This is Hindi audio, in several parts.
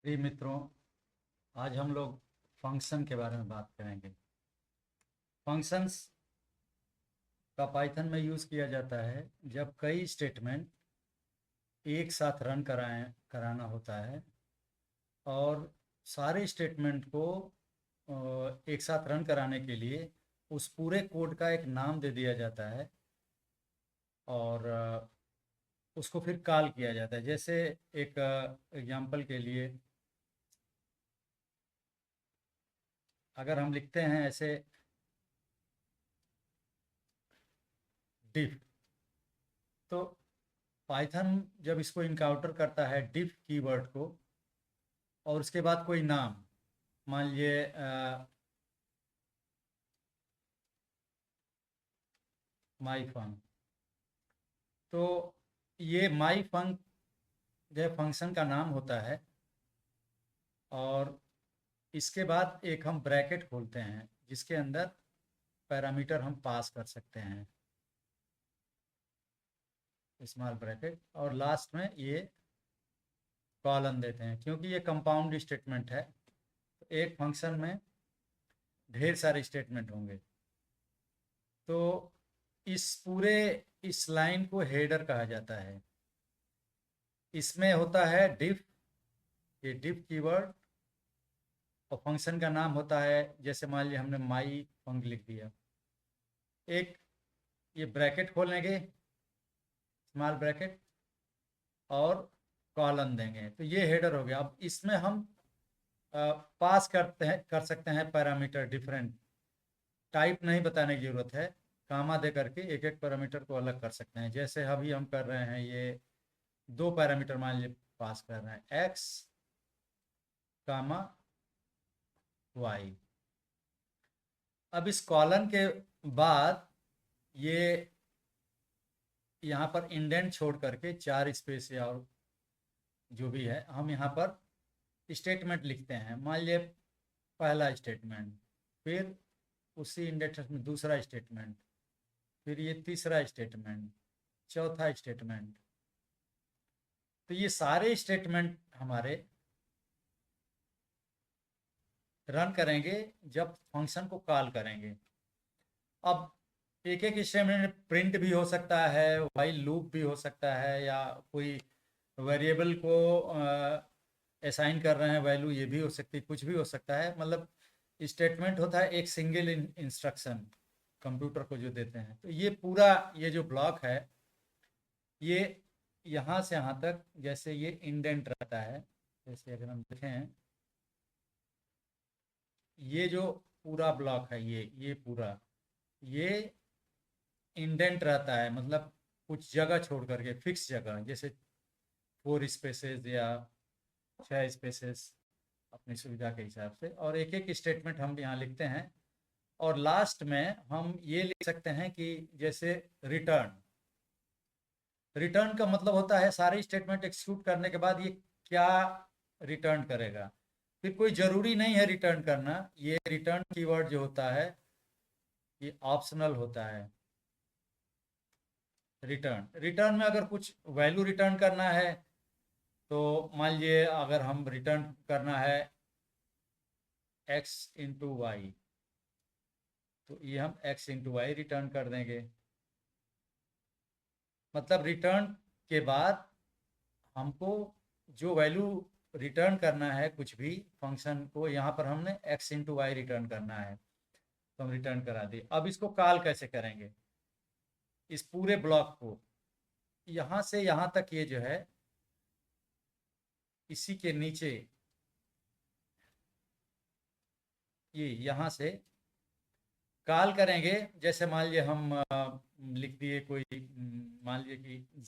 प्रिय मित्रों, आज हम लोग फंक्शन के बारे में बात करेंगे। फंक्शंस का पाइथन में यूज़ किया जाता है जब कई स्टेटमेंट एक साथ रन कराना होता है और सारे स्टेटमेंट को एक साथ रन कराने के लिए उस पूरे कोड का एक नाम दे दिया जाता है और उसको फिर कॉल किया जाता है। जैसे एक एग्जांपल के लिए अगर हम लिखते हैं ऐसे डिफ, तो पाइथन जब इसको इनकाउंटर करता है डिफ कीवर्ड को और उसके बाद कोई नाम, मान लीजिए माई फंक, तो ये माई फंक जो फंक्शन का नाम होता है और इसके बाद एक हम ब्रैकेट खोलते हैं जिसके अंदर पैरामीटर हम पास कर सकते हैं, स्मॉल ब्रैकेट, और लास्ट में ये कॉलन देते हैं। क्योंकि ये कंपाउंड स्टेटमेंट है तो एक फंक्शन में ढेर सारे स्टेटमेंट होंगे, तो इस लाइन को हेडर कहा जाता है। इसमें होता है डिफ, ये डिफ कीवर्ड, और फंक्शन का नाम होता है, जैसे मान लिया हमने माई फंक लिख दिया, एक ये ब्रैकेट खोल लेंगे, स्मॉल ब्रैकेट, और कॉलन देंगे, तो ये हेडर हो गया। अब इसमें हम पास कर सकते हैं पैरामीटर डिफरेंट, टाइप नहीं बताने की ज़रूरत है, कामा दे करके एक एक पैरामीटर को अलग कर सकते हैं। जैसे अभी हम कर रहे हैं, ये दो पैरामीटर मान लीजिए पास कर रहे हैं, एक्स कामा वाई। अब इस कॉलन के बाद ये यहाँ पर इंडेंट छोड़ करके 4 स्पेस या और जो भी है हम यहाँ पर स्टेटमेंट लिखते हैं। मान लीजिए पहला स्टेटमेंट, फिर उसी इंडेक्स में दूसरा स्टेटमेंट, फिर ये तीसरा स्टेटमेंट, चौथा स्टेटमेंट। तो ये सारे स्टेटमेंट हमारे रन करेंगे जब फंक्शन को कॉल करेंगे। अब एक एक स्टेटमेंट प्रिंट भी हो सकता है, व्हाइल लूप भी हो सकता है, या कोई वेरिएबल को असाइन कर रहे हैं वैल्यू, ये भी हो सकती है, कुछ भी हो सकता है। मतलब स्टेटमेंट होता है एक सिंगल इंस्ट्रक्शन कंप्यूटर को जो देते हैं। तो ये पूरा ये जो ब्लॉक है, ये यहाँ से यहाँ तक जैसे ये इंडेंट रहता है, जैसे अगर हम देखें ये जो पूरा ब्लॉक है, ये पूरा ये इंडेंट रहता है, मतलब कुछ जगह छोड़ करके, फिक्स जगह, जैसे 4 स्पेसेस या 6 स्पेसेस अपनी सुविधा के हिसाब से, और एक एक स्टेटमेंट हम यहाँ लिखते हैं। और लास्ट में हम ये लिख सकते हैं कि जैसे रिटर्न, रिटर्न का मतलब होता है सारे स्टेटमेंट एक्सिक्यूट करने के बाद ये क्या रिटर्न करेगा। फिर कोई ज़रूरी नहीं है रिटर्न करना, ये रिटर्न कीवर्ड जो होता है ये ऑप्शनल होता है। रिटर्न रिटर्न में अगर कुछ वैल्यू रिटर्न करना है, तो मान लीजिए अगर हम रिटर्न करना है x इंटू वाई, तो ये हम x इंटू वाई रिटर्न कर देंगे। मतलब रिटर्न के बाद हमको जो वैल्यू रिटर्न करना है कुछ भी फंक्शन को, यहाँ पर हमने x इंटू वाई रिटर्न करना है तो हम रिटर्न करा दिए। अब इसको कॉल कैसे करेंगे, इस पूरे ब्लॉक को यहाँ से यहाँ तक, ये जो है इसी के नीचे, ये यहाँ से कॉल करेंगे। जैसे मान लीजिए हम लिख दिए कोई, मान लीजिए कि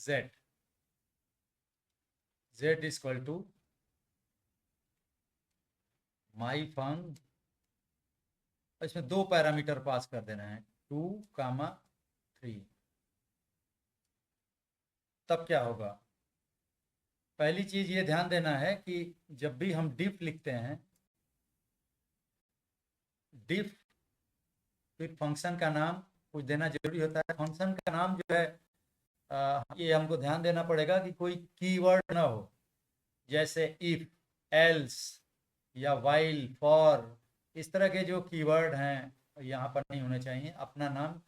z इक्वल टू माई फंक, इसमें 2 पैरामीटर पास कर देना है, 2, 3। तब क्या होगा, पहली चीज ये ध्यान देना है कि जब भी हम डिफ लिखते हैं, डिफ फिर फंक्शन का नाम कुछ देना जरूरी होता है। फंक्शन का नाम जो है ये हमको ध्यान देना पड़ेगा कि कोई कीवर्ड ना हो, जैसे इफ, एल्स या वाइल, फॉर, इस तरह के जो कीवर्ड हैं यहाँ पर नहीं होने चाहिए। अपना नाम,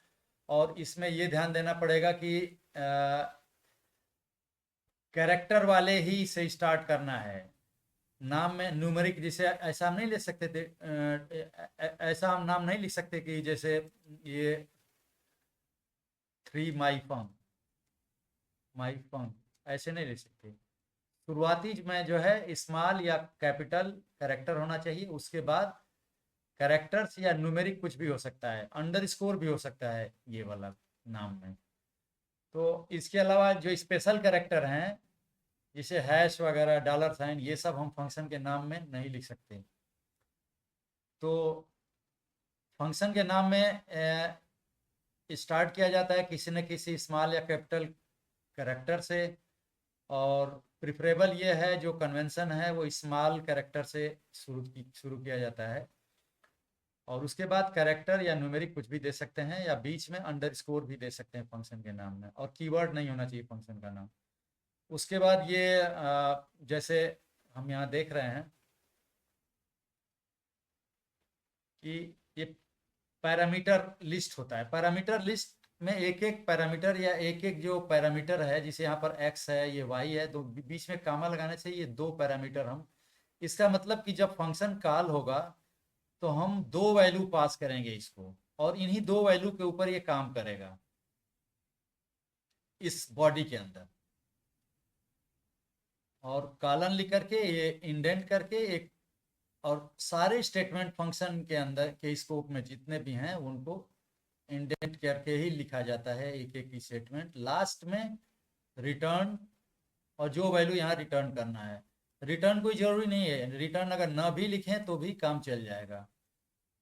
और इसमें ये ध्यान देना पड़ेगा कि कैरेक्टर वाले ही से स्टार्ट करना है। नाम में न्यूमेरिक, जैसे ऐसा हम नहीं ले सकते थे, ऐसा हम नाम नहीं लिख सकते कि जैसे ये 3 माई फंक, ऐसे नहीं लिख सकते। शुरुआती में जो है स्मॉल या कैपिटल कैरेक्टर होना चाहिए, उसके बाद कैरेक्टर्स या न्यूमेरिक कुछ भी हो सकता है, अंडरस्कोर भी हो सकता है ये वाला नाम में। तो इसके अलावा जो स्पेशल कैरेक्टर हैं जैसे हैश वगैरह, डॉलर साइन, ये सब हम फंक्शन के नाम में नहीं लिख सकते। तो फंक्शन के नाम में स्टार्ट किया जाता है किसी न किसी स्मॉल या कैपिटल कैरेक्टर से, और प्रिफरेबल ये है, जो कन्वेंशन है वो स्मॉल कैरेक्टर से शुरू किया जाता है, और उसके बाद कैरेक्टर या न्यूमेरिक कुछ भी दे सकते हैं, या बीच में अंडरस्कोर भी दे सकते हैं फंक्शन के नाम में, और कीवर्ड नहीं होना चाहिए फंक्शन का नाम। उसके बाद ये जैसे हम यहाँ देख रहे हैं कि ये पैरामीटर लिस्ट होता है। पैरामीटर लिस्ट में एक एक पैरामीटर या एक एक जो पैरामीटर है, जिसे यहाँ पर x है, ये y है, तो बीच में कामा लगाने से ये दो पैरामीटर हम, इसका मतलब कि जब फंक्शन कॉल होगा तो हम दो वैल्यू पास करेंगे इसको, और इन्हीं दो वैल्यू के ऊपर ये काम करेगा इस बॉडी के अंदर। और कॉलन लिख करके ये इंडेंट करके एक, और सारे स्टेटमेंट फंक्शन के अंदर के स्कोप में जितने भी हैं उनको इंडेंट करके ही लिखा जाता है, एक एक स्टेटमेंट। लास्ट में रिटर्न, और जो वैल्यू यहाँ रिटर्न करना है। रिटर्न कोई जरूरी नहीं है, रिटर्न अगर न भी लिखें तो भी काम चल जाएगा।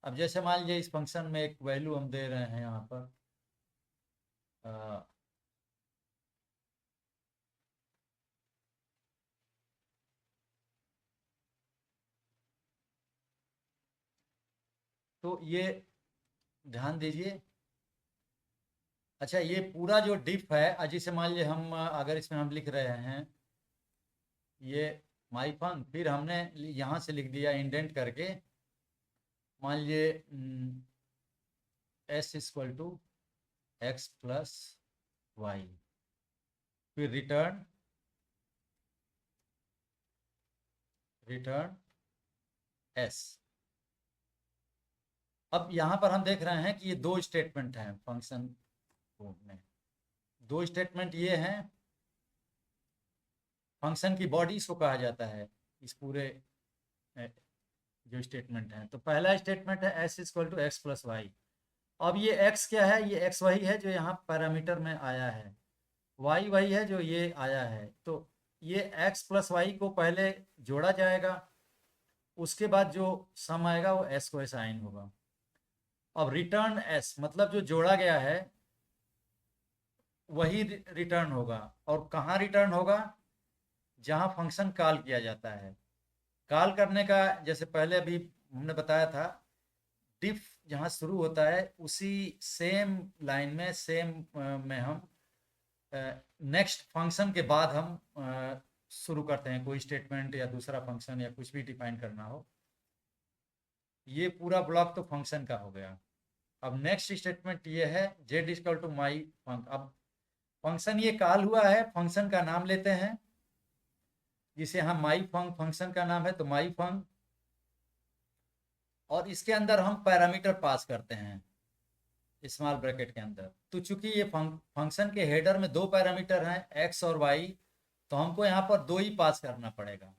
अब जैसे मान लीजिए इस फंक्शन में एक वैल्यू हम दे रहे हैं यहाँ पर, तो ये ध्यान दीजिए। अच्छा, ये पूरा जो डिफ है, जिसे मान लीजिए हम अगर इसमें हम लिख रहे हैं ये माई फंक, फिर हमने यहाँ से लिख दिया इंडेंट करके, मान लीजिए S equal to x plus Y, फिर रिटर्न एस। अब यहाँ पर हम देख रहे हैं कि ये दो स्टेटमेंट हैं फंक्शन में। दो स्टेटमेंट ये हैं, फंक्शन की बॉडी इसको कहा जाता है, इस पूरे जो स्टेटमेंट है। तो पहला स्टेटमेंट है S equal to x plus Y. अब ये एक्स क्या है, ये एक्स वही है जो यहाँ पैरामीटर में आया है, वाई वही है जो ये आया है। तो ये एक्स प्लस वाई को पहले जोड़ा जाएगा, उसके बाद जो सम आएगा वो एस को असाइन होगा। अब रिटर्न एस मतलब जो जोड़ा गया है वही रिटर्न होगा, और कहाँ रिटर्न होगा, जहाँ फंक्शन कॉल किया जाता है। कॉल करने का जैसे पहले अभी हमने बताया था, डिफ जहाँ शुरू होता है उसी सेम लाइन में, सेम में हम नेक्स्ट फंक्शन के बाद हम शुरू करते हैं कोई स्टेटमेंट या दूसरा फंक्शन या कुछ भी डिफाइन करना हो। ये पूरा ब्लॉक तो फंक्शन का हो गया। अब नेक्स्ट स्टेटमेंट ये है जेड इक्वल टू माई फंक। अब फंक्शन ये कॉल हुआ है, फंक्शन का नाम लेते हैं, जिसे हम माई फंक, फंक्शन का नाम है तो माई फंक, और इसके अंदर हम पैरामीटर पास करते हैं स्मॉल ब्रैकेट के अंदर। तो चूंकि ये फंक्शन के हेडर में दो पैरामीटर हैं एक्स और वाई, तो हमको यहाँ पर दो ही पास करना पड़ेगा,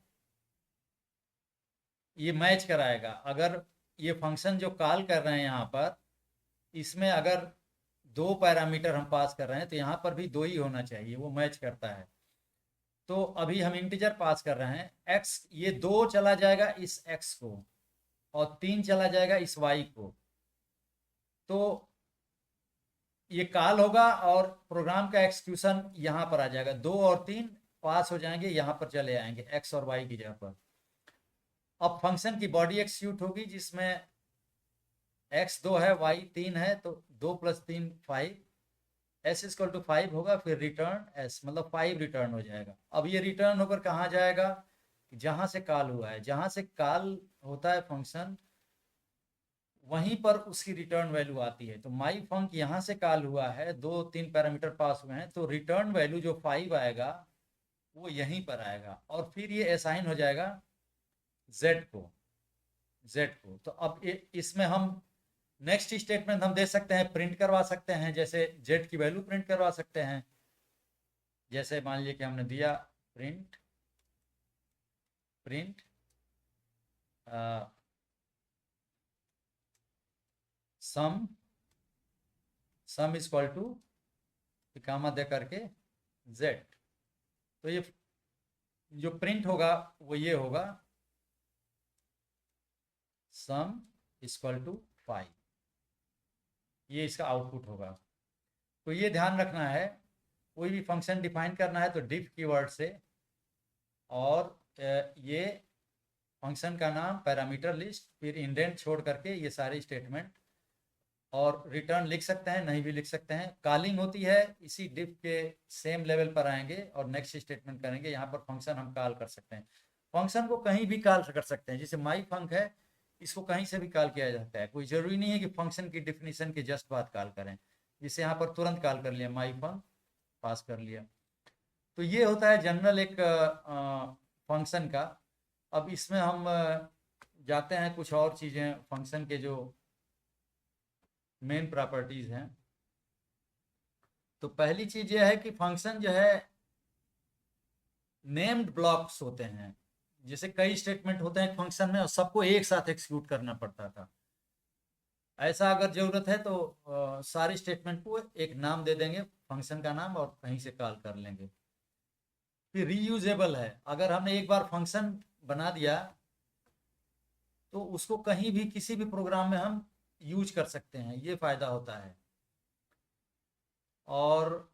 ये मैच कराएगा। अगर ये फंक्शन जो कॉल कर रहे हैं यहाँ पर, इसमें अगर दो पैरामीटर हम पास कर रहे हैं तो यहाँ पर भी दो ही होना चाहिए, वो मैच करता है। तो अभी हम इंटीजर पास कर रहे हैं एक्स, ये दो चला जाएगा इस एक्स को, और तीन चला जाएगा इस वाई को। तो ये कॉल होगा और प्रोग्राम का एक्सक्यूशन यहाँ पर आ जाएगा, दो और तीन पास हो जाएंगे, यहाँ पर चले आएंगे एक्स और वाई की जगह पर। अब फंक्शन की बॉडी एक्सिक्यूट होगी, जिसमें एक्स दो है, वाई तीन है, तो दो प्लस तीन फाइव, एस इक्वल टू 5 होगा, फिर रिटर्न एस मतलब 5 रिटर्न हो जाएगा। अब ये रिटर्न होकर कहाँ जाएगा, जहां से कॉल हुआ है, जहां से कॉल होता है फंक्शन वहीं पर उसकी रिटर्न वैल्यू आती है। तो माई फंक यहाँ से कॉल हुआ है, 2-3 पैरामीटर पास हुए हैं, तो रिटर्न वैल्यू जो 5 आएगा वो यहीं पर आएगा और फिर ये असाइन हो जाएगा z को। तो अब इसमें हम नेक्स्ट स्टेटमेंट हम दे सकते हैं, प्रिंट करवा सकते हैं, जैसे z की वैल्यू प्रिंट करवा सकते हैं। जैसे मान लीजिए कि हमने दिया print sum is equal to comma दे करके z। तो ये जो प्रिंट होगा वो ये होगा सम इक्वल टू 5, ये इसका आउटपुट होगा। तो ये ध्यान रखना है, कोई भी फंक्शन डिफाइन करना है तो डिफ कीवर्ड से, और ये फंक्शन का नाम, पैरामीटर लिस्ट, फिर इंडेंट छोड़ करके ये सारे स्टेटमेंट, और रिटर्न लिख सकते हैं, नहीं भी लिख सकते हैं। कॉलिंग होती है इसी डिफ के सेम लेवल पर आएंगे और नेक्स्ट स्टेटमेंट करेंगे। यहाँ पर फंक्शन हम कॉल कर सकते हैं, फंक्शन को कहीं भी कॉल कर सकते हैं। जैसे माई फंक है, इसको कहीं से भी कॉल किया जाता है, कोई जरूरी नहीं है कि फंक्शन की डिफिनीशन के जस्ट बाद कॉल करें। जिसे यहाँ पर तुरंत कॉल कर लिया, माई फंक पास कर लिया। तो ये होता है जनरल एक फंक्शन का। अब इसमें हम जाते हैं कुछ और चीज़ें, फंक्शन के जो मेन प्रॉपर्टीज हैं। तो पहली चीज यह है कि फंक्शन जो है नेम्ड ब्लॉक्स होते हैं। जैसे कई स्टेटमेंट होते हैं फंक्शन में और सबको एक साथ एक्सिक्यूट करना पड़ता था। ऐसा अगर जरूरत है तो सारे स्टेटमेंट को एक नाम दे देंगे, फंक्शन का नाम, और कहीं से कॉल कर लेंगे। फिर रीयूजेबल है, अगर हमने एक बार फंक्शन बना दिया तो उसको कहीं भी किसी भी प्रोग्राम में हम यूज कर सकते हैं, ये फायदा होता है। और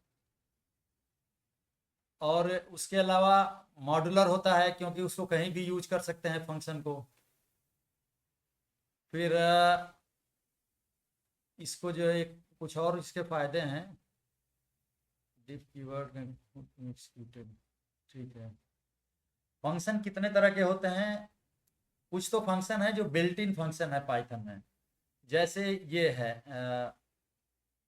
उसके अलावा मॉड्यूलर होता है, क्योंकि उसको कहीं भी यूज कर सकते हैं फंक्शन को। फिर इसको जो है कुछ और इसके फायदे हैं, डिफ कीवर्ड एक्सिक्यूटेड, ठीक है। फंक्शन कितने तरह के होते हैं? कुछ तो फंक्शन है जो बिल्ट इन फंक्शन है पाइथन में, जैसे ये है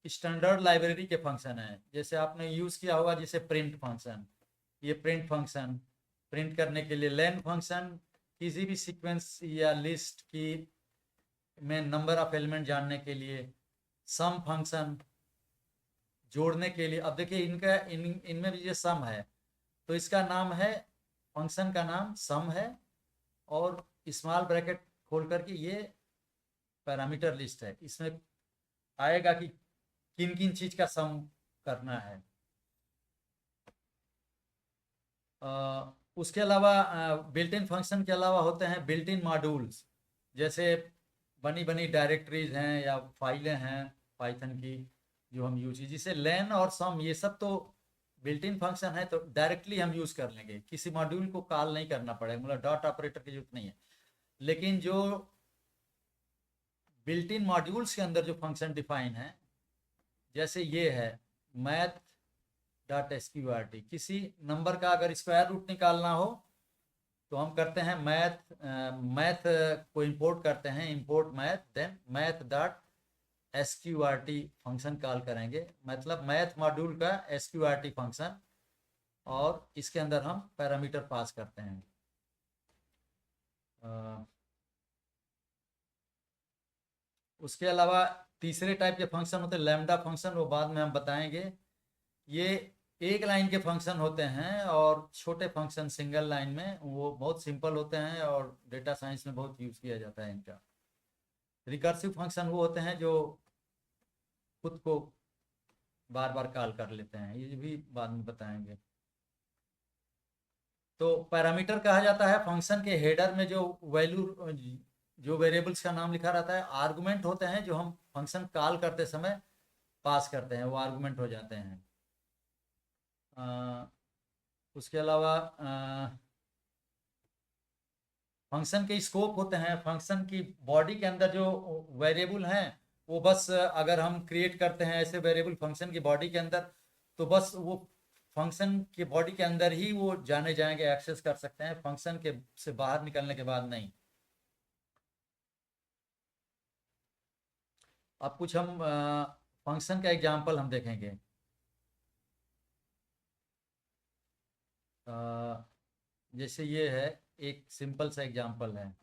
स्टैंडर्ड लाइब्रेरी के फंक्शन है। जैसे आपने यूज़ किया होगा, जैसे प्रिंट फंक्शन, ये प्रिंट फंक्शन प्रिंट करने के लिए, लेन फंक्शन किसी भी सीक्वेंस या लिस्ट की में नंबर ऑफ एलिमेंट जानने के लिए, सम फंक्शन जोड़ने के लिए। अब देखिए इनका इनमें भी ये सम है, तो इसका नाम है, फंक्शन का नाम सम है, और स्मॉल ब्रैकेट खोल करके ये पैरामीटर लिस्ट है। इसमें आएगा कि किन किन चीज का सम करना है। उसके अलावा बिल्ट इन फंक्शन के अलावा होते हैं बिल्ट इन मॉड्यूल्स, जैसे बनी बनी डायरेक्टरीज हैं या फाइलें हैं पाइथन की जो हम यूज, जिसे लेन और सम ये सब तो बिल्ट इन फंक्शन है, तो डायरेक्टली हम यूज कर लेंगे, किसी मॉड्यूल को कॉल नहीं करना पड़ेगा, मतलब डॉट ऑपरेटर की जरूरत नहीं है। लेकिन जो बिल्ट इन मॉड्यूल्स के अंदर जो फंक्शन डिफाइन है, जैसे ये है मैथ डॉट SQRT, किसी नंबर का अगर स्क्वायर रूट निकालना हो तो हम करते हैं मैथ को इंपोर्ट करते हैं, import math, then math dot SQRT function call करेंगे, मतलब मैथ मॉड्यूल का SQRT फंक्शन, और इसके अंदर हम पैरामीटर पास करते हैं। उसके अलावा तीसरे टाइप के फंक्शन होते हैं लैम्डा फंक्शन, वो बाद में हम बताएंगे। ये एक लाइन के फंक्शन होते हैं, और छोटे फंक्शन सिंगल लाइन में, वो बहुत सिंपल होते हैं और डेटा साइंस में बहुत यूज किया जाता है इनका। रिकर्सिव फंक्शन वो होते हैं जो खुद को बार बार कॉल कर लेते हैं, ये भी बाद में बताएंगे। तो पैरामीटर कहा जाता है फंक्शन के हेडर में जो वैल्यू, जो वेरिएबल्स का नाम लिखा रहता है। आर्गुमेंट होते हैं जो हम फंक्शन कॉल करते समय पास करते हैं, वो आर्गुमेंट हो जाते हैं। उसके अलावा फंक्शन के स्कोप होते हैं, फंक्शन की बॉडी के अंदर जो वेरिएबल हैं वो बस अगर हम क्रिएट करते हैं ऐसे वेरिएबल फंक्शन की बॉडी के अंदर, तो बस वो फंक्शन के बॉडी के अंदर ही वो जाने जाएंगे, एक्सेस कर सकते हैं, फंक्शन के से बाहर निकलने के बाद नहीं। अब कुछ हम फंक्शन का एग्जांपल हम देखेंगे। जैसे ये है, एक सिंपल सा एग्जांपल है।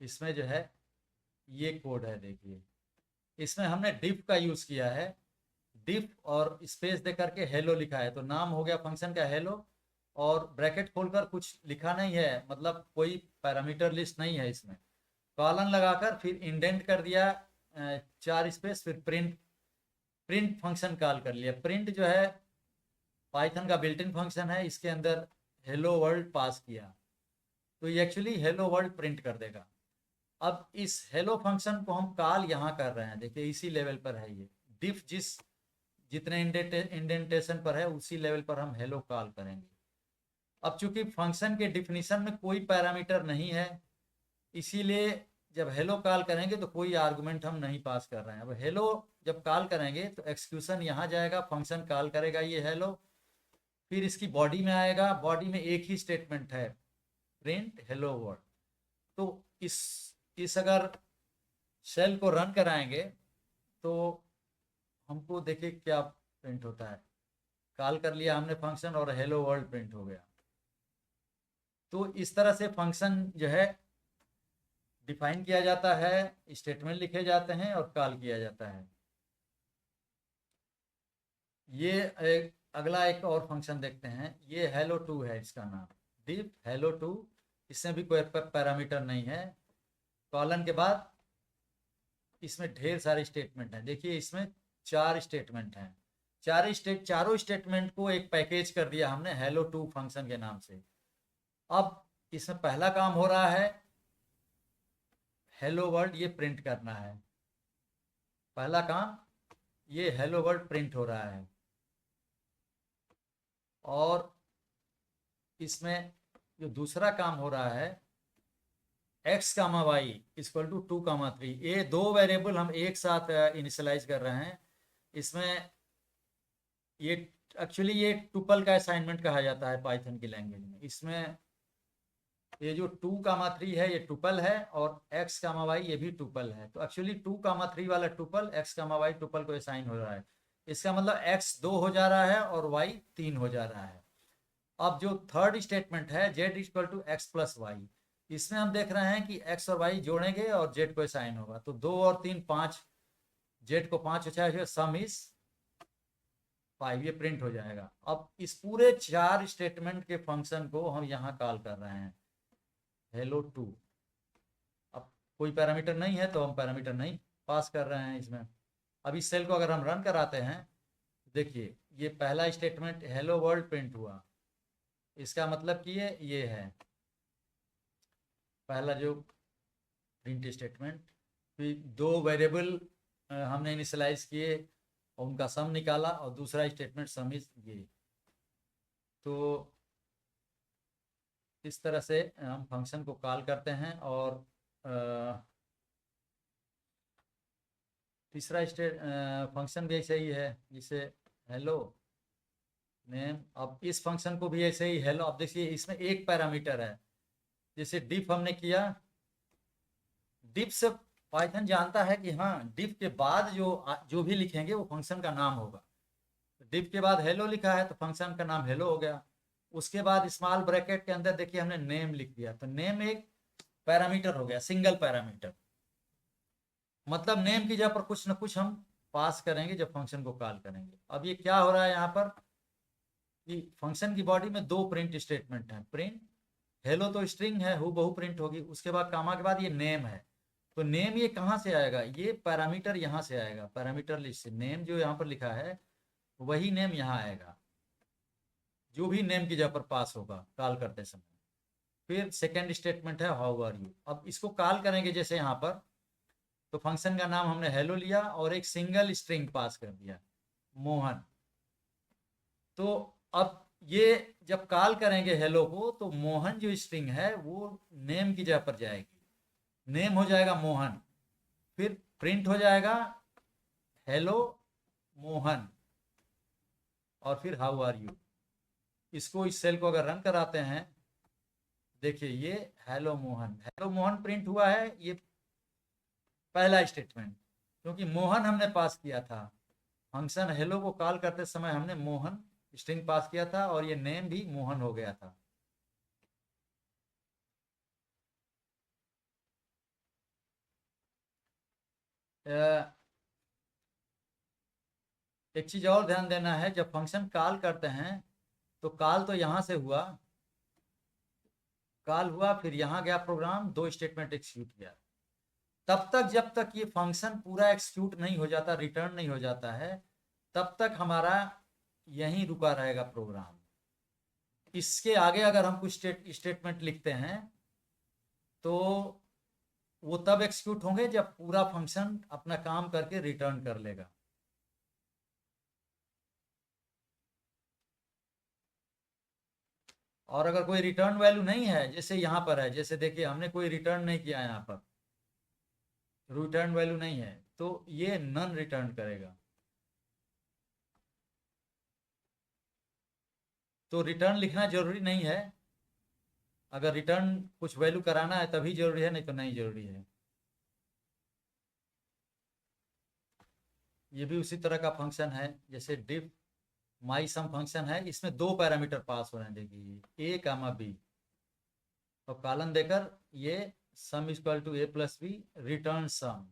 इसमें जो है ये कोड है, देखिए इसमें हमने डिफ का यूज किया है। डिफ और स्पेस दे करके हेलो लिखा है, तो नाम हो गया फंक्शन का हेलो, और ब्रैकेट खोलकर कुछ लिखा नहीं है, मतलब कोई पैरामीटर लिस्ट नहीं है इसमें। कॉलन लगाकर फिर इंडेंट कर दिया 4 स्पेस, फिर प्रिंट, प्रिंट फंक्शन कॉल कर लिया। प्रिंट जो है पाइथन का बिल्ट इन फंक्शन है, इसके अंदर हेलो वर्ल्ड पास किया, तो ये एक्चुअली हेलो वर्ल्ड प्रिंट कर देगा। अब इस हेलो फंक्शन को हम कॉल यहाँ कर रहे हैं, देखिए इसी लेवल पर है ये। डिफ जितने इंडेंटेशन पर है उसी लेवल पर हम हेलो कॉल करेंगे। अब चूंकि फंक्शन के डिफिनीशन में कोई पैरामीटर नहीं है, इसीलिए जब हेलो कॉल करेंगे तो कोई आर्गुमेंट हम नहीं पास कर रहे हैं। अब हेलो जब कॉल करेंगे तो एक्सक्यूशन यहाँ जाएगा, फंक्शन कॉल करेगा ये हेलो, फिर इसकी बॉडी में आएगा, बॉडी में एक ही स्टेटमेंट है, प्रिंट हेलो वर्ल्ड। तो इस अगर शेल को रन कराएंगे तो हमको देखिए क्या प्रिंट होता है। कॉल कर लिया हमने फंक्शन और हेलो वर्ल्ड प्रिंट हो गया। तो इस तरह से फंक्शन जो है डिफाइन किया जाता है, स्टेटमेंट लिखे जाते हैं और कॉल किया जाता है। ये अगला एक और फंक्शन देखते हैं, ये हेलो 2 है, इसका नाम डिफ हेलो 2। इसमें भी कोई पैरामीटर नहीं है। कॉलन के बाद इसमें ढेर सारे स्टेटमेंट हैं, देखिए इसमें 4 स्टेटमेंट हैं। चारों स्टेटमेंट को एक पैकेज कर दिया हमने हेलो 2 फंक्शन के नाम से। अब इसमें पहला काम हो रहा है हेलो वर्ल्ड ये प्रिंट करना है। पहला काम ये हेलो वर्ल्ड प्रिंट हो रहा है, और इसमें जो दूसरा काम हो रहा है x comma y equal to 2 comma 3, ये 2 वेरिएबल हम एक साथ इनिशियलाइज कर रहे हैं। इसमें ये एक्चुअली ये टुपल का असाइनमेंट कहा जाता है पाइथन की लैंग्वेज में। इसमें ये जो 2 कामा 3 है ये टुपल है, और x कामा वाई ये भी टुपल है। तो एक्चुअली 2 कामा 3 वाला tuple x comma Y tuple को असाइन हो रहा है। इसका मतलब x 2 हो जा रहा है और y 3 हो जा रहा है। अब जो थर्ड स्टेटमेंट है z equal to x plus y, इसमें हम देख रहे हैं कि x और y जोड़ेंगे और z को असाइन होगा, तो 2 और 3 5, z को 5 अच्छा है, सम इज 5, ये प्रिंट हो जाएगा। अब इस पूरे 4 स्टेटमेंट के फंक्शन को हम यहाँ कॉल कर रहे हैं हेलो 2। अब कोई पैरामीटर नहीं है तो हम पैरामीटर नहीं पास कर रहे हैं इसमें। अब इस सेल को अगर हम रन कराते हैं, देखिए ये पहला स्टेटमेंट हेलो वर्ल्ड प्रिंट हुआ, इसका मतलब कि ये है पहला जो प्रिंट स्टेटमेंट। फिर 2 वेरिएबल हमने इनिशियलाइज किए और उनका सम निकाला, और दूसरा स्टेटमेंट सम इज ये। तो इस तरह से हम फंक्शन को कॉल करते हैं। और तीसरा स्टेट फंक्शन भी ऐसे ही है, जिसे हेलो नेम। अब इस फंक्शन को भी ऐसे ही हेलो। अब देखिए इसमें एक पैरामीटर है, जैसे डिफ हमने किया, डिफ से पाइथन जानता है कि हाँ डिफ के बाद जो भी लिखेंगे वो फंक्शन का नाम होगा। डिफ के बाद हेलो लिखा है तो फंक्शन का नाम हेलो हो गया। उसके बाद स्मॉल ब्रैकेट के अंदर देखिए हमने नेम लिख दिया, तो नेम एक पैरामीटर हो गया, सिंगल पैरामीटर। मतलब नेम की जगह पर कुछ ना कुछ हम पास करेंगे जब फंक्शन को कॉल करेंगे। अब ये क्या हो रहा है यहाँ पर कि फंक्शन की बॉडी में 2 प्रिंट स्टेटमेंट हैं। प्रिंट हेलो तो स्ट्रिंग है, हु बहु प्रिंट होगी, उसके बाद कामा के बाद ये नेम है। तो नेम ये कहाँ से आएगा, ये पैरामीटर यहाँ से आएगा, पैरामीटर लिस्ट से नेम जो यहाँ पर लिखा है वही नेम यहाँ आएगा, जो भी नेम की जगह पर पास होगा कॉल करते समय। फिर सेकेंड स्टेटमेंट है हाउ आर यू। अब इसको कॉल करेंगे जैसे यहाँ पर, तो फंक्शन का नाम हमने हेलो लिया और एक सिंगल स्ट्रिंग पास कर दिया मोहन। तो अब ये जब कॉल करेंगे हेलो को, तो मोहन जो स्ट्रिंग है वो नेम की जगह पर जाएगी, नेम हो जाएगा मोहन। फिर प्रिंट हो जाएगा हेलो मोहन। और फिर हाउ आर यू। इसको, इस सेल को अगर रन कराते हैं, देखिए ये हेलो मोहन प्रिंट हुआ है। ये पहला स्टेटमेंट, क्योंकि मोहन हमने पास किया था, फंक्शन हेलो को कॉल करते समय हमने मोहन स्ट्रिंग पास किया था और ये नेम भी मोहन हो गया था। एक चीज और ध्यान देना है, जब फंक्शन कॉल करते हैं तो कॉल तो यहां से हुआ, कॉल हुआ फिर यहां गया प्रोग्राम, दो स्टेटमेंट एग्जीक्यूट किया। तब तक जब तक ये फंक्शन पूरा एग्जीक्यूट नहीं हो जाता, रिटर्न नहीं हो जाता है, तब तक हमारा यहीं रुका रहेगा प्रोग्राम। इसके आगे अगर हम कुछ स्टेटमेंट लिखते हैं तो वो तब एग्जीक्यूट होंगे जब पूरा फंक्शन अपना काम करके रिटर्न कर लेगा। और अगर कोई रिटर्न वैल्यू नहीं है, जैसे यहाँ पर है, जैसे देखिए हमने कोई रिटर्न नहीं किया, यहाँ पर रिटर्न वैल्यू नहीं है, तो ये नन रिटर्न करेगा। तो रिटर्न लिखना जरूरी नहीं है, अगर रिटर्न कुछ वैल्यू कराना है तभी जरूरी है, नहीं तो नहीं जरूरी है। ये भी उसी तरह का फंक्शन है जैसे डिफ माई सम फंक्शन है। इसमें दो पैरामीटर पास हो रहे हैं, देखिए ए कामा बी, और कॉलन देकर ये sum equal to A plus B return sum,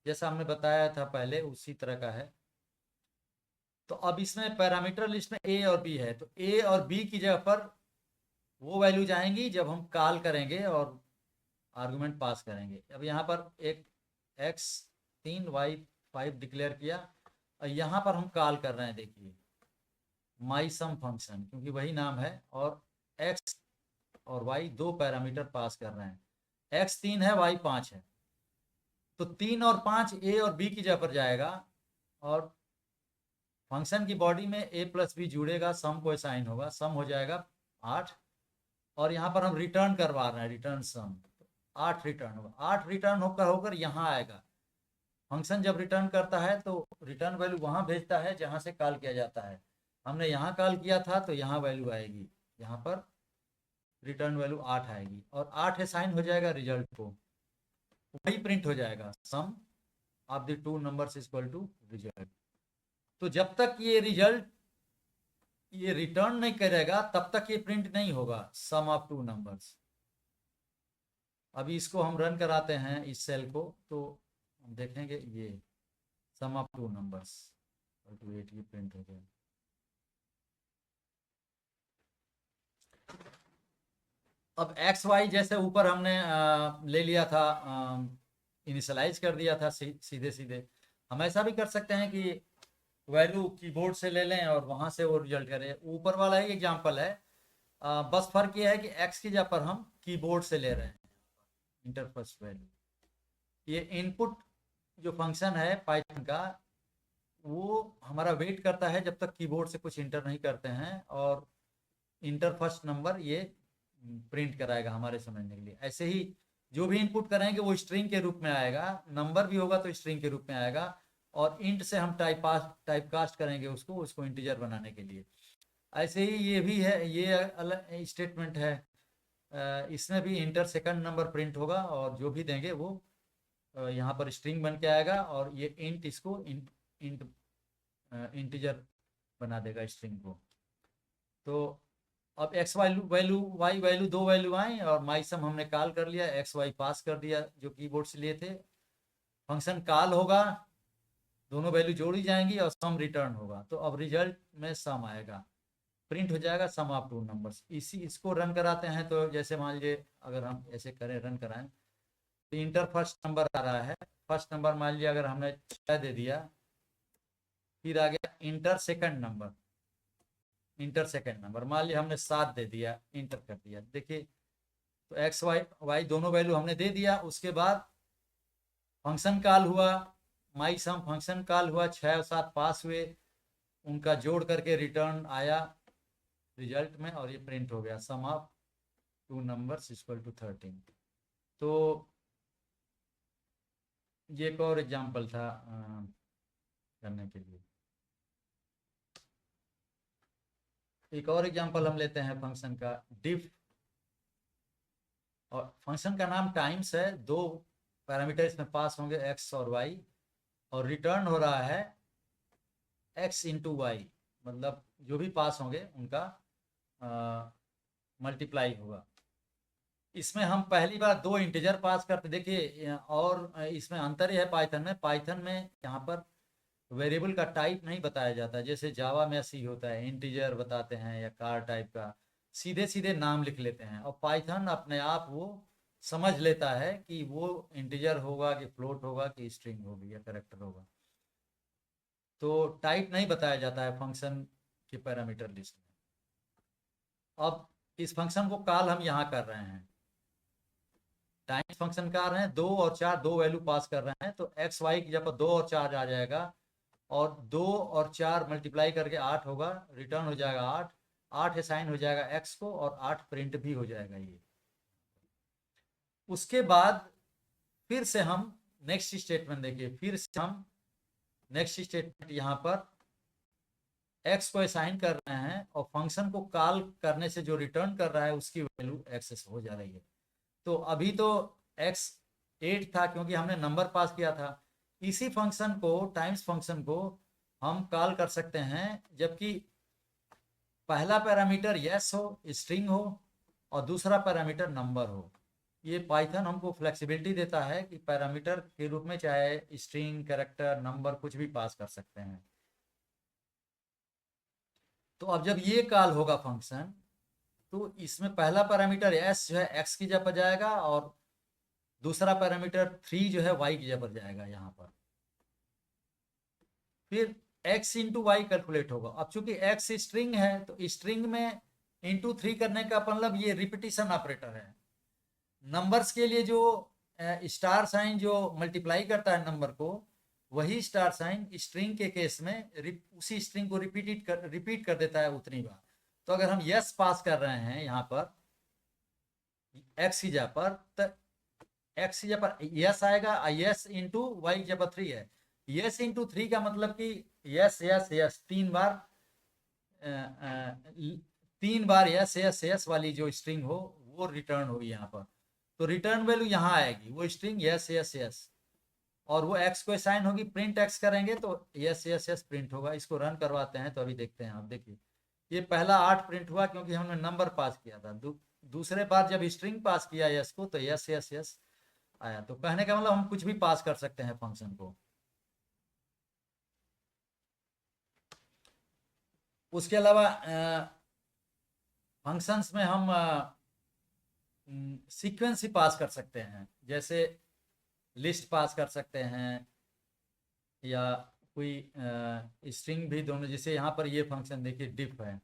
जैसा हमने बताया था पहले उसी तरह का है। तो अब इसमें पैरामीटर लिस्ट में ए और बी है, तो ए और बी की जगह पर वो वैल्यू जाएंगी जब हम कॉल करेंगे और आर्गुमेंट पास करेंगे। अब यहाँ पर एक x3 y5 डिक्लेयर किया, और यहाँ पर हम कॉल कर रहे हैं, देखिए माई सम फंक्शन, क्योंकि वही नाम है, और x और y दो पैरामीटर पास कर रहे हैं। x 3 है, y 5 है, तो 3 और 5 ए और बी की जगह पर जाएगा, और फंक्शन की बॉडी में ए प्लस बी जुड़ेगा, सम को असाइन होगा, सम हो जाएगा 8, और यहाँ पर हम रिटर्न करवा रहे हैं, रिटर्न सम, 8 रिटर्न होगा। 8 रिटर्न होकर होकर यहाँ आएगा। फंक्शन जब रिटर्न करता है तो रिटर्न वैल्यू वहाँ भेजता है जहाँ से कॉल किया जाता है। हमने यहाँ कॉल किया था तो यहाँ वैल्यू आएगी, यहाँ पर रिटर्न वैल्यू 8 आएगी, और 8 असाइन हो जाएगा रिजल्ट को, वही प्रिंट हो जाएगा, sum of the two numbers equal to result. तो जब तक ये रिजल्ट ये रिटर्न नहीं करेगा तब तक ये प्रिंट नहीं होगा, सम ऑफ टू नंबर्स। अभी इसको हम रन कराते हैं इस सेल को, तो हम देखेंगे ये सम ऑफ टू नंबर्स टू 8 ये प्रिंट हो गया। अब एक्स वाई जैसे ऊपर हमने ले लिया था, इनिशियलाइज कर दिया था सीधे सीधे, हम ऐसा भी कर सकते हैं कि वैल्यू कीबोर्ड से ले लें और वहां से वो रिजल्ट करें। ऊपर वाला ही एग्जांपल है, बस फर्क ये है कि एक्स की जगह पर हम कीबोर्ड से ले रहे हैं इंटरफेस वैल्यू। ये इनपुट जो फंक्शन है पाइथन का, वो हमारा वेट करता है जब तक कीबोर्ड से कुछ इंटर नहीं करते हैं, और इंटर फर्स्ट नंबर ये प्रिंट कराएगा हमारे समझने के लिए। ऐसे ही जो भी इनपुट करेंगे वो स्ट्रिंग के रूप में आएगा, नंबर भी होगा तो स्ट्रिंग के रूप में आएगा, और इंट से हम टाइप कास्ट करेंगे उसको इंटीजर बनाने के लिए। ऐसे ही ये भी है, ये अलग स्टेटमेंट है, इसमें भी इंटर सेकंड नंबर प्रिंट होगा, और जो भी देंगे वो यहाँ पर स्ट्रिंग बन के आएगा, और ये इंट इसको इंट इंटीजर बना देगा स्ट्रिंग को। तो अब एक्स वैल्यू वाई वैल्यू दो वैल्यू आई, और माई सम हमने कॉल कर लिया, एक्स वाई पास कर दिया जो कीबोर्ड से लिए थे। फंक्शन कॉल होगा, दोनों वैल्यू जोड़ी जाएंगी और सम रिटर्न होगा, तो अब रिजल्ट में सम आएगा, प्रिंट हो जाएगा सम ऑफ टू नंबर्स। इसको रन कराते हैं, तो जैसे मान लीजिए अगर हम ऐसे करें, रन कराएं, तो इंटर फर्स्ट नंबर आ रहा है, फर्स्ट नंबर मान लिया अगर हमने 6 दे दिया, फिर आ गया inter second number, inter second number मान लिया हमने 7 दे दिया, इंटर कर दिया, देखिए तो एक्स वाई दोनों वैल्यू हमने दे दिया। उसके बाद फंक्शन कॉल हुआ, माई सम फंक्शन कॉल हुआ, 6 और 7 पास हुए, उनका जोड़ करके रिटर्न आया रिजल्ट में, और ये प्रिंट हो गया sum of two numbers equal to 13। तो ये एक और एग्जांपल था करने के लिए। एक और एग्जांपल हम लेते हैं फंक्शन का, डिफ, और फंक्शन का नाम टाइम्स है, दो पैरामीटर इसमें पास होंगे एक्स और वाई, और रिटर्न हो रहा है एक्स इंटू वाई, मतलब जो भी पास होंगे उनका मल्टीप्लाई होगा। इसमें हम पहली बार दो इंटीजर पास करते, देखिए और इसमें अंतर ही है पाइथन में यहाँ पर वेरिएबल का टाइप नहीं बताया जाता है, जैसे जावा में सी होता है, इंटीजर बताते हैं या कार टाइप का, सीधे सीधे नाम लिख लेते हैं, और पाइथन अपने आप वो समझ लेता है कि वो इंटीजर होगा कि फ्लोट होगा कि स्ट्रिंग होगी या कैरेक्टर होगा। तो टाइप नहीं बताया जाता है फंक्शन के पैरामीटर लिस्ट में। अब इस फंक्शन को कॉल हम यहाँ कर रहे हैं, टाइम्स फंक्शन कर रहे हैं, 2 और 4 दो वैल्यू पास कर रहे हैं, तो एक्स वाई की जगह पर 2 और 4 आ जाएगा, और 2 और 4 मल्टीप्लाई करके 8 होगा, रिटर्न हो जाएगा 8, 8 असाइन हो जाएगा एक्स को, और 8 प्रिंट भी हो जाएगा ये। उसके बाद फिर से हम नेक्स्ट स्टेटमेंट देखिए, फिर से हम नेक्स्ट स्टेटमेंट यहाँ पर एक्स को असाइन कर रहे हैं, और फंक्शन को कॉल करने से जो रिटर्न कर रहा है उसकी वैल्यू एक्सेस हो जा रही है। तो अभी तो एक्स 8 था क्योंकि हमने नंबर पास किया था, इसी फंक्शन को, टाइम्स फंक्शन को हम कॉल कर सकते हैं जबकि पहला पैरामीटर यस हो, स्ट्रिंग हो, और दूसरा पैरामीटर नंबर हो। ये पाइथन हमको फ्लेक्सिबिलिटी देता है कि पैरामीटर के रूप में चाहे स्ट्रिंग, कैरेक्टर, नंबर कुछ भी पास कर सकते हैं। तो अब जब ये कॉल होगा फंक्शन, तो इसमें पहला पैरामीटर एस जो है एक्स की जगह पर जाएगा, और दूसरा पैरामीटर 3 जो है वाई की जगह पर जाएगा यहाँ पर। फिर x इंटू वाई कैलकुलेट होगा। अब चूंकि x स्ट्रिंग है तो स्ट्रिंग में इंटू 3 करने का मतलब ये रिपीटिशन ऑपरेटर है। नंबर्स के लिए जो स्टार साइन जो मल्टीप्लाई करता है नंबर को, वही स्टार साइन स्ट्रिंग के केस में उसी स्ट्रिंग को रिपीट कर देता है उतनी बार। तो अगर हम यस पास कर रहे हैं यहाँ पर एक्स की जगह पर, तो एक्स की जगह पर यस आएगा, यस इंटू वाई की जगह पर 3 है, यस इंटू 3 का मतलब कि यस यस यस 3 बार, 3 बार यस यस यस वाली जो स्ट्रिंग हो वो रिटर्न होगी यहाँ पर। तो रिटर्न वैल्यू यहाँ आएगी, वो स्ट्रिंग यस यस यस, और वो एक्स को असाइन होगी, प्रिंट एक्स करेंगे तो यस यस यस प्रिंट होगा। इसको रन करवाते हैं तो अभी देखते हैं। आप देखिए ये पहला 8 प्रिंट हुआ क्योंकि हमने नंबर पास किया था। दूसरे बार जब स्ट्रिंग पास किया यस को तो यस यस यस आया। तो कहने का मतलब हम कुछ भी पास कर सकते हैं फंक्शन को। उसके अलावा फंक्शंस में हम सीक्वेंस ही पास कर सकते हैं, जैसे लिस्ट पास कर सकते हैं या कोई स्ट्रिंग भी, दोनों। जैसे यहाँ पर ये फंक्शन देखिए डिफ है,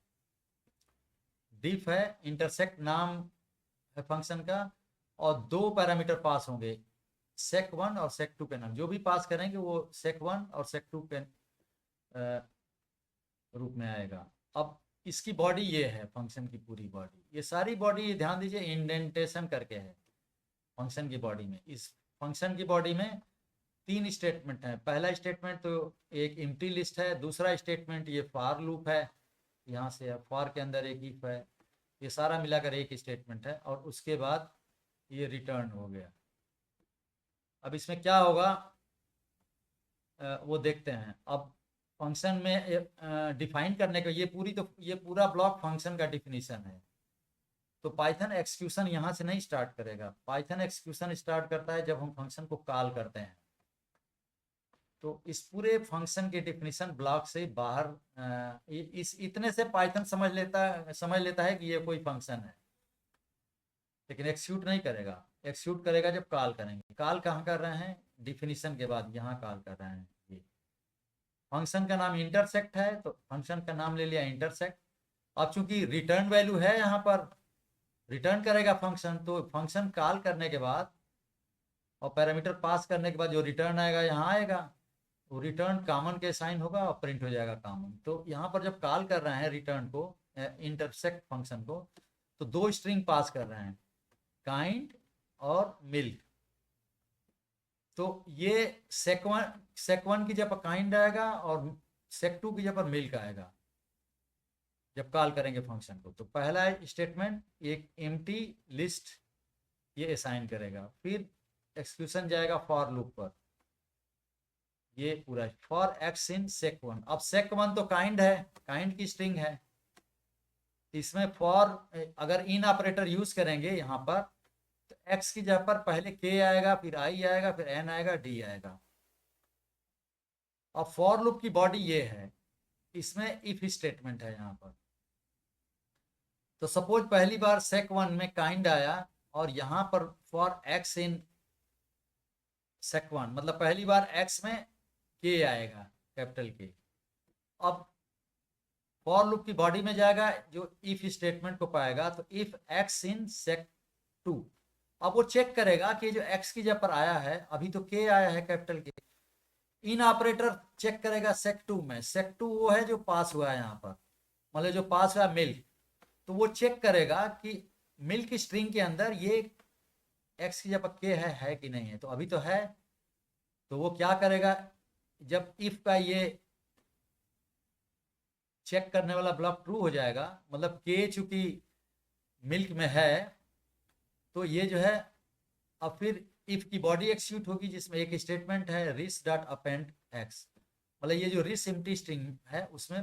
डिफ है, इंटरसेक्ट नाम है फंक्शन का, और दो पैरामीटर पास होंगे, sec1 और sec2 के नाम। जो भी पास करेंगे वो sec1 और sec2 के रूप में आएगा। अब इसकी बॉडी ये है, फंक्शन की पूरी बॉडी, ये सारी बॉडी ध्यान दीजिए इंडेंटेशन करके है फंक्शन की बॉडी में। इस फंक्शन की बॉडी में 3 स्टेटमेंट हैं। पहला स्टेटमेंट तो एक एम्प्टी लिस्ट है, दूसरा स्टेटमेंट ये फॉर लूप है, यहाँ से फॉर के अंदर एक इफ है, ये सारा मिलाकर एक स्टेटमेंट है, और उसके बाद ये रिटर्न हो गया। अब इसमें क्या होगा वो देखते हैं। अब फंक्शन में डिफाइन करने का ये पूरा ब्लॉक फंक्शन का डिफिनीशन है। तो पाइथन एक्सक्यूशन यहाँ से नहीं स्टार्ट करेगा, पाइथन एक्सक्यूशन स्टार्ट करता है जब हम फंक्शन को कॉल करते हैं। तो इस पूरे फंक्शन के डिफिनीशन ब्लॉक से बाहर इस इतने से पाइथन समझ लेता है कि ये कोई फंक्शन है, लेकिन एक्सिक्यूट नहीं करेगा। एक्सिक्यूट करेगा जब कॉल करेंगे। कॉल कहाँ कर रहे हैं? डिफिनीशन के बाद यहाँ कॉल कर रहे हैं। ये फंक्शन का नाम इंटरसेक्ट है तो फंक्शन का नाम ले लिया इंटरसेक्ट। अब चूंकि रिटर्न वैल्यू है यहाँ पर, रिटर्न करेगा फंक्शन, तो फंक्शन कॉल करने के बाद और पैरामीटर पास करने के बाद जो रिटर्न आएगा यहाँ आएगा, वो रिटर्न कॉमन के साइन होगा और प्रिंट हो जाएगा कॉमन। तो यहाँ पर जब कॉल कर रहे हैं रिटर्न को, इंटरसेक्ट फंक्शन को, तो दो स्ट्रिंग पास कर रहे हैं, काइंड और मिल्क। तो ये sec1 की जगह पर काइंड आएगा और sec2 की जगह पर मिल्क आएगा। जब कॉल करेंगे फंक्शन को। तो पहला स्टेटमेंट एक एम्प्टी लिस्ट ये असाइन करेगा, फिर एक्सक्यूशन जाएगा फॉर लूप पर, ये पूरा फॉर एक्स इन sec1। अब sec1 तो काइंड है, काइंड की स्ट्रिंग है, इसमें फॉर अगर इन ऑपरेटर यूज करेंगे यहाँ पर तो एक्स की जगह पर पहले के आएगा, फिर आई आएगा, फिर एन आएगा, डी आएगा। अब फॉर लूप की बॉडी ये है, इसमें इफ स्टेटमेंट है यहाँ पर। तो सपोज पहली बार sec1 में काइंड आया और यहाँ पर फॉर एक्स इन sec1, मतलब पहली बार x में के आएगा, कैपिटल के। अब फॉर लूप की बॉडी में जाएगा, जो इफ स्टेटमेंट को पाएगा, तो इफ x इन sec2। अब वो चेक करेगा कि जो x की जगह पर आया है, अभी तो के आया है कैपिटल के, इन ऑपरेटर चेक करेगा sec2 में। sec2 वो है जो पास हुआ है यहाँ पर, मतलब जो पास हुआ मिल्क, तो वो चेक करेगा कि मिल्क स्ट्रिंग के अंदर ये x की जगह पर के है कि नहीं है। तो अभी तो है, तो वो क्या करेगा, जब इफ का ये चेक करने वाला ब्लॉक ट्रू हो जाएगा, मतलब के चूंकि मिल्क में है, तो ये जो है अब फिर इफ की बॉडी एक्सिक्यूट होगी, जिसमें एक स्टेटमेंट है रिस डॉट अपेंड एक्स, मतलब ये जो रिस एम्प्टी स्ट्रिंग है उसमें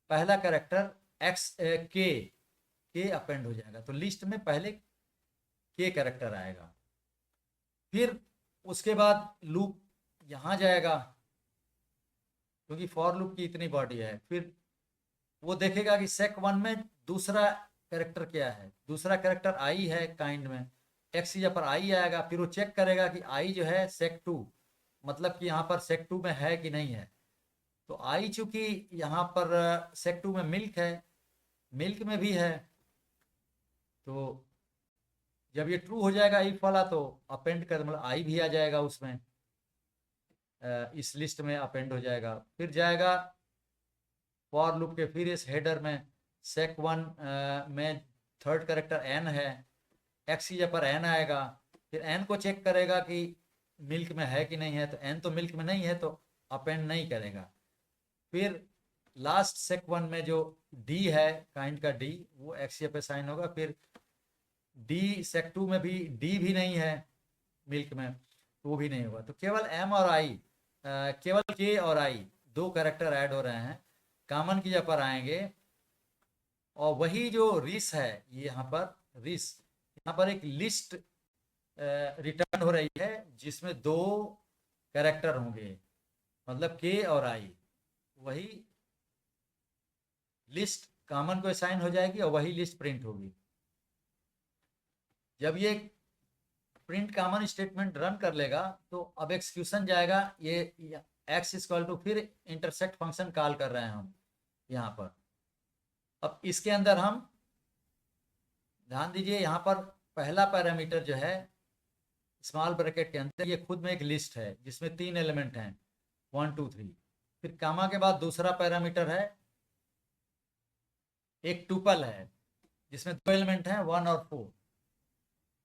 पहला कैरेक्टर एक्स के अपेंड हो जाएगा। तो लिस्ट में पहले के कैरेक्टर आएगा, फिर उसके बाद लूप यहाँ जाएगा, क्योंकि फॉर लूप की इतनी बॉडी है। फिर वो देखेगा कि sec1 में दूसरा कैरेक्टर क्या है, दूसरा कैरेक्टर आई है काइंड में, एक्स की जगह पर आई आएगा। फिर वो चेक करेगा कि आई जो है sec2, मतलब कि यहाँ पर sec2 में है कि नहीं है। तो आई चूंकि यहाँ पर sec2 में मिल्क है, मिल्क में भी है, तो जब ये ट्रू हो जाएगा इफ वाला, तो अपेंड कर, मतलब आई भी आ जाएगा उसमें, इस लिस्ट में अपेंड हो जाएगा। फिर जाएगा फॉर लूप के, फिर इस हेडर में sec1 में थर्ड कैरेक्टर n है, x की जगह पर n आएगा, फिर n को चेक करेगा कि मिल्क में है कि नहीं है, तो n तो मिल्क में नहीं है, तो अपेंड नहीं करेगा। फिर लास्ट sec1 में जो d है, काइंड का d, वो x की जगह पर साइन होगा। फिर d sec2 में भी d भी नहीं है मिल्क में, तो वो भी नहीं होगा। तो केवल m और i, केवल k और i दो कैरेक्टर ऐड हो रहे हैं, कॉमन की जगह पर आएंगे, और वही जो रिस है, ये यहाँ पर रिस, यहाँ पर एक लिस्ट रिटर्न हो रही है जिसमें दो कैरेक्टर होंगे, मतलब के और आई। वही लिस्ट कॉमन को असाइन हो जाएगी और वही लिस्ट प्रिंट होगी। जब ये प्रिंट कॉमन स्टेटमेंट रन कर लेगा, तो अब एक्सक्यूशन जाएगा, ये एक्स इक्वल टू, फिर इंटरसेक्ट फंक्शन कॉल कर रहे हैं हम यहाँ पर। अब इसके अंदर हम ध्यान दीजिए, यहाँ पर पहला पैरामीटर जो है स्मॉल ब्रैकेट के अंदर, ये खुद में एक लिस्ट है जिसमें 3 एलिमेंट हैं, 1 2 3। फिर कामा के बाद दूसरा पैरामीटर है एक टुपल है जिसमें 2 एलिमेंट हैं, 1 और 4।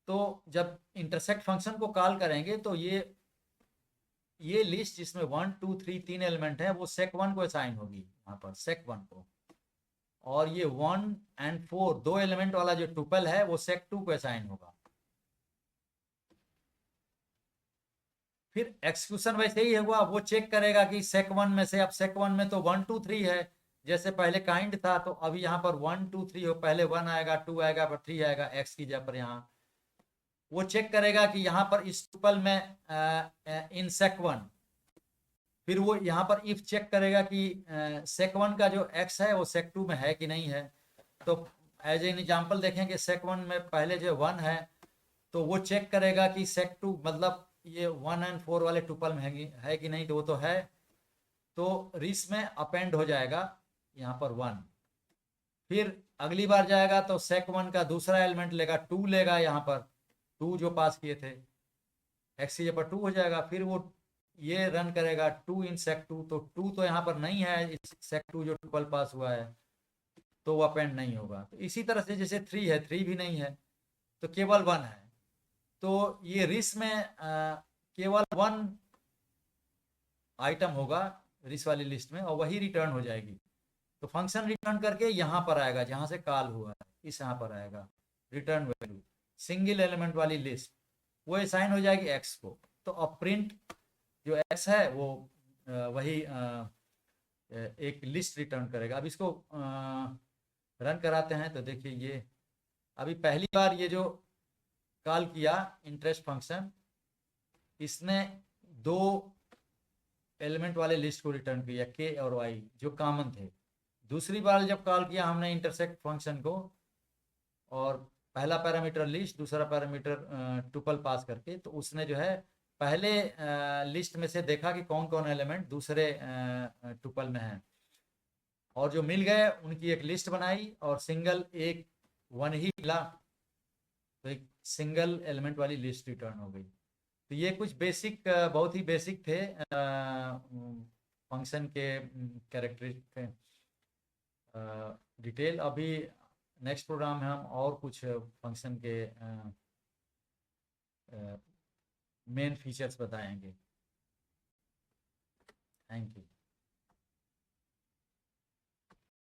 तो जब इंटरसेक्ट फंक्शन को कॉल करेंगे, तो ये लिस्ट जिसमें 1 2 3 3 एलिमेंट है, वो sec1 को असाइन होगी यहाँ पर, sec1 को। और ये 1 और 4 दो एलिमेंट वाला जो टुपल है, वो sec2 को असाइन होगा। फिर एक्सक्यूशन वैसे ही हुआ, वो चेक करेगा कि sec1 में से, अब sec1 में तो 1 2 3 है, जैसे पहले काइंड था, तो अभी यहाँ पर 1 2 3 हो, पहले 1 आएगा, 2 आएगा, फिर 3 आएगा x की जगह पर। यहाँ वो चेक करेगा कि यहाँ पर इस टुपल में इन sec1, फिर वो यहाँ पर इफ चेक करेगा कि sec1 का जो x है वो sec2 में है कि नहीं है। तो एज एन एग्जाम्पल देखेंगे, sec1 में पहले जो 1 है, तो वो चेक करेगा कि sec2, मतलब ये 1 और 4 वाले टुपल में है कि नहीं, तो वो तो है, तो रिस में अपेंड हो जाएगा यहाँ पर 1। फिर अगली बार जाएगा तो sec1 का दूसरा एलिमेंट लेगा, 2 लेगा, यहाँ पर 2 जो पास किए थे, x की जगह पर 2 हो जाएगा। फिर वो ये रन करेगा 2 इन sec2, तो 2 तो यहाँ पर नहीं है, इस sec2 जो टुपल पास हुआ है, तो वो अपेंड नहीं होगा। तो इसी तरह से जैसे 3 है, 3 भी नहीं है, तो केवल 1 है, तो ये रिस में केवल 1 आइटम होगा रिस वाली लिस्ट में, और वही रिटर्न हो जाएगी। तो फंक्शन रिटर्न करके यहाँ पर आएगा जहाँ से कॉल हुआ है, इस यहाँ पर आएगा रिटर्न वैल्यू, सिंगल एलिमेंट वाली लिस्ट वो असाइन हो जाएगी एक्स को। तो अब प्रिंट जो एक्स है वो वही एक लिस्ट रिटर्न करेगा। अब इसको रन कराते हैं तो देखिए ये अभी पहली बार ये जो कॉल किया इंटरेस्ट फंक्शन, इसने दो एलिमेंट वाले लिस्ट को रिटर्न किया के और वाई जो कॉमन थे। दूसरी बार जब कॉल किया हमने इंटरसेक्ट फंक्शन को, और पहला पैरामीटर लिस्ट दूसरा पैरामीटर टुपल पास करके, तो उसने जो है पहले लिस्ट में से देखा कि कौन कौन एलिमेंट दूसरे टुपल में है, और जो मिल गए उनकी एक लिस्ट बनाई और सिंगल एक वन ही मिला तो एक सिंगल एलिमेंट वाली लिस्ट रिटर्न हो गई। तो ये कुछ बेसिक बहुत ही बेसिक थे फंक्शन के कैरेक्टरिस्टिक डिटेल। अभी नेक्स्ट प्रोग्राम में हम और कुछ फंक्शन के मेन फीचर्स बताएंगे। Thank you.